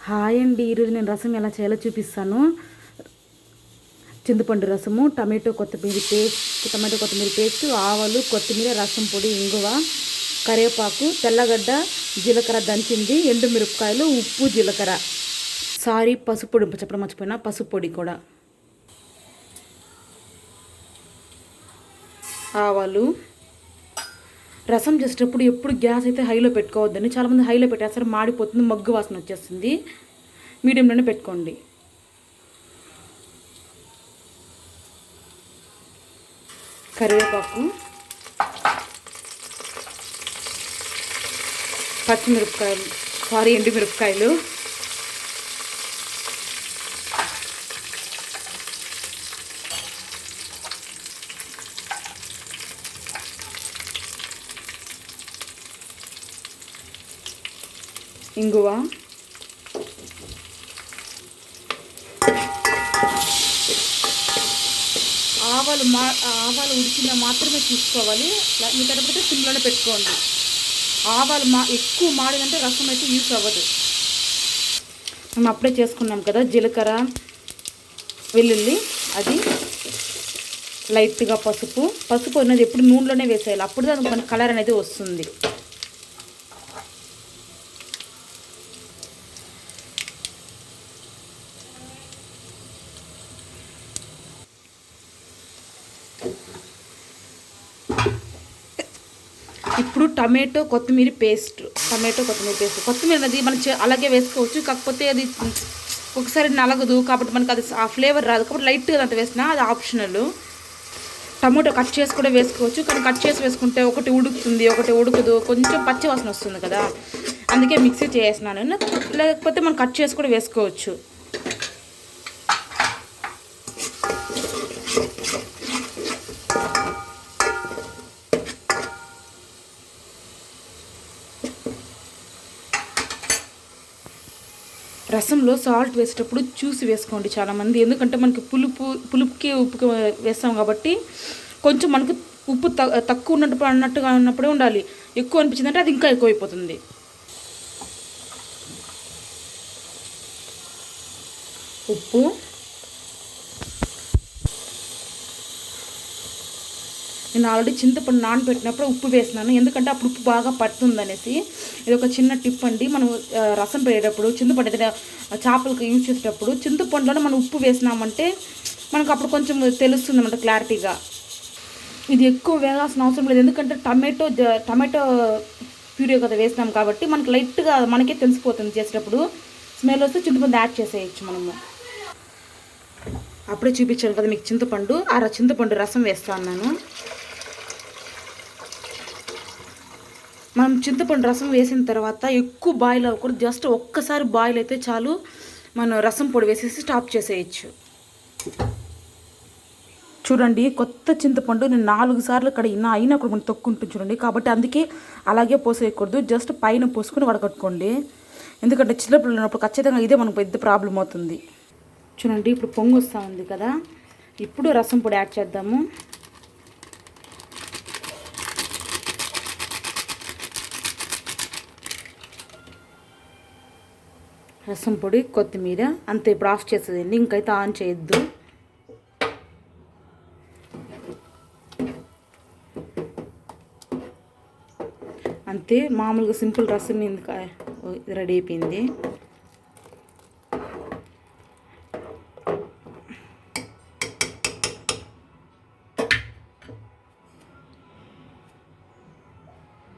Hi అండి, ఈరోజు నేను రసం ఎలా చేయాలో చూపిస్తాను. చింతపండు రసము, టమాటో కొత్తిమీర పేస్ట్, ఆవాలు, కొత్తిమీర, రసం పొడి, ఇంగువ, కరివేపాకు, తెల్లగడ్డ, జీలకర్ర దంచింది, ఎండుమిరపకాయలు, ఉప్పు, జీలకర్ర, పసుపు పొడి చెప్పడం మర్చిపోయినా, పసుపు పొడి కూడా, ఆవాలు. రసం చేసేటప్పుడు ఎప్పుడు గ్యాస్ అయితే హైలో పెట్టుకోవద్దని, చాలామంది హైలో పెట్టేస్తారు, మాడిపోతుంది, మగ్గు వాసన వచ్చేస్తుంది. మీడియంలోనే పెట్టుకోండి. కరివేపాకు, పచ్చిమిరపకాయలు, ఎండుమిరపకాయలు, ఇంగువ, ఆవాలు ఉడికిన మాత్రమే తీసుకోవాలి, మిగతా సిమ్లోనే పెట్టుకోండి. ఆవాలు ఎక్కువ మాడినంటే రసం అయితే యూస్ అవ్వదు. మేము అప్పుడే చేసుకున్నాం కదా, జీలకర్ర, వెల్లుల్లి, అది లైట్గా పసుపు అనేది ఎప్పుడు నూనెలోనే వేసేయాలి, అప్పుడు దానికి మన కలర్ అనేది వస్తుంది. ఇప్పుడు టమాటో కొత్తిమీర పేస్ట్. కొత్తిమీర అనేది మనం అలాగే వేసుకోవచ్చు, కాకపోతే అది ఒకసారి నలగదు కాబట్టి మనకు అది ఆ ఫ్లేవర్ రాదు, కాబట్టి లైట్గా అంత వేసినా అది ఆప్షనల్. టమాటో కట్ చేసి కూడా వేసుకోవచ్చు, కానీ కట్ చేసి వేసుకుంటే ఒకటి ఉడుకుతుంది, ఒకటి ఉడకదు, కొంచెం పచ్చి వాసన వస్తుంది కదా, అందుకే మిక్సీ చేసినాను. లేకపోతే మనం కట్ చేసి కూడా వేసుకోవచ్చు. రసంలో సాల్ట్ వేసేటప్పుడు చూసి వేసుకోండి చాలామంది, ఎందుకంటే మనకి పులుపుకి ఉప్పుకి వేస్తాం కాబట్టి కొంచెం మనకు ఉప్పు తక్కువ అన్నట్టుగా ఉన్నప్పుడే ఉండాలి. ఎక్కువ అనిపించిందంటే అది ఇంకా ఎక్కువైపోతుంది. ఉప్పు, నేను ఆల్రెడీ చింతపండు నానబెట్టినప్పుడు ఉప్పు వేసినాను, ఎందుకంటే అప్పుడు ఉప్పు బాగా పడుతుంది అనేసి. ఇది ఒక చిన్న టిప్ అండి. మనం రసం పెట్టేటప్పుడు చింతపండు ఏదైనా చేపలకు యూజ్ చేసేటప్పుడు చింతపండులోనే మనం ఉప్పు వేసినామంటే మనకు అప్పుడు కొంచెం తెలుస్తుంది అన్నమాట క్లారిటీగా. ఇది ఎక్కువ వేయాల్సిన అవసరం లేదు, ఎందుకంటే టమాటో ప్యూరీ కదా వేసినాం కాబట్టి మనకి లైట్గా మనకే తెలిసిపోతుంది. చేసేటప్పుడు స్మెల్ వస్తే చింతపండు యాడ్ చేసేయచ్చు మనము. అప్పుడే చూపించాను కదా మీకు చింతపండు రసం వేస్తాను నేను. మనం చింతపండు రసం వేసిన తర్వాత ఎక్కువ బాయిల్ అవ్వకూడదు, జస్ట్ ఒక్కసారి బాయిల్ అయితే చాలు, మనం రసం పొడి వేసేసి స్టాప్ చేసేయచ్చు. చూడండి, కొత్త చింతపండు నేను 4 సార్లు కడిగినా అయినా కూడా మనం తొక్కుంటుంది చూడండి, కాబట్టి అందుకే అలాగే పోసేయకూడదు, జస్ట్ పైన పోసుకొని వడకట్టుకోండి, ఎందుకంటే చిన్నపిల్లలు ఉన్నప్పుడు ఖచ్చితంగా ఇదే మనకు పెద్ద ప్రాబ్లం అవుతుంది. చూడండి, ఇప్పుడు పొంగు వస్తూ ఉంది కదా, ఇప్పుడు రసం పొడి యాడ్ చేద్దాము. రసం పొడి, కొత్తిమీర, అంతే. ఇప్పుడు ఆఫ్ చేసేదండి, ఇంకైతే ఆన్ చేయొద్దు. అంతే, మామూలుగా సింపుల్ రసం రెడీ అయిపోయింది.